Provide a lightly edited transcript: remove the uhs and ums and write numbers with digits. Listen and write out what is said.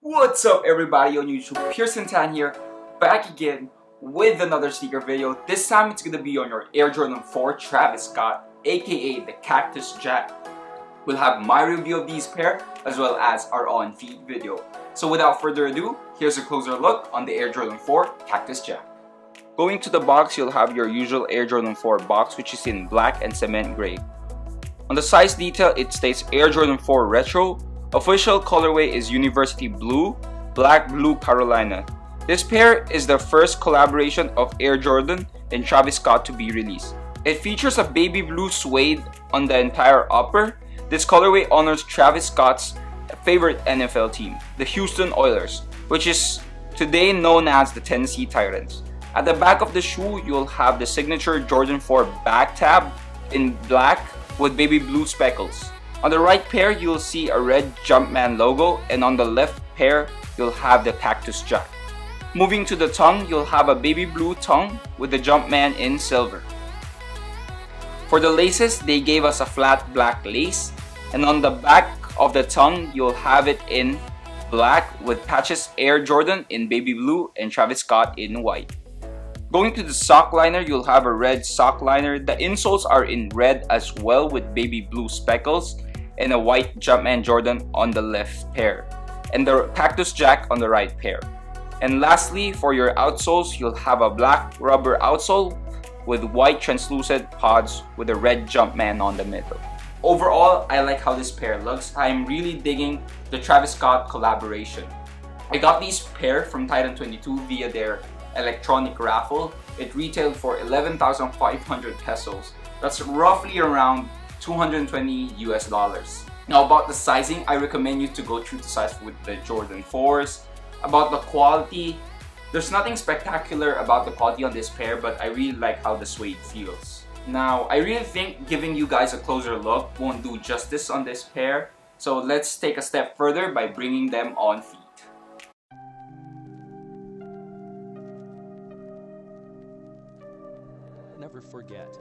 What's up everybody on YouTube, Pierreson here, back again with another sneaker video. This time it's gonna be on your Air Jordan 4 Travis Scott, aka the Cactus Jack. We'll have my review of these pair as well as our on-feet video. So without further ado, here's a closer look on the Air Jordan 4 Cactus Jack. Going to the box, you'll have your usual Air Jordan 4 box, which is in black and cement gray. On the size detail, it states Air Jordan 4 Retro. Official colorway is University Blue, Black Blue Carolina. This pair is the first collaboration of Air Jordan and Travis Scott to be released. It features a baby blue suede on the entire upper. This colorway honors Travis Scott's favorite NFL team, the Houston Oilers, which is today known as the Tennessee Titans. At the back of the shoe, you'll have the signature Jordan 4 back tab in black with baby blue speckles. On the right pair, you'll see a red Jumpman logo, and on the left pair, you'll have the Cactus Jack. Moving to the tongue, you'll have a baby blue tongue with the Jumpman in silver. For the laces, they gave us a flat black lace, and on the back of the tongue, you'll have it in black with patches Air Jordan in baby blue and Travis Scott in white. Going to the sock liner, you'll have a red sock liner. The insoles are in red as well with baby blue speckles, and a white Jumpman Jordan on the left pair, and the Cactus Jack on the right pair. And lastly, for your outsoles, you'll have a black rubber outsole with white translucent pods with a red Jumpman on the middle. Overall, I like how this pair looks. I'm really digging the Travis Scott collaboration. I got these pair from Titan 22 via their electronic raffle. It retailed for 11,500 pesos. That's roughly around $220 US. Now about the sizing, I recommend you to go true to size with the Jordan 4s. About the quality, there's nothing spectacular about the quality on this pair, but I really like how the suede feels. Now, I really think giving you guys a closer look won't do justice on this pair, so let's take a step further by bringing them on feet. Never forget,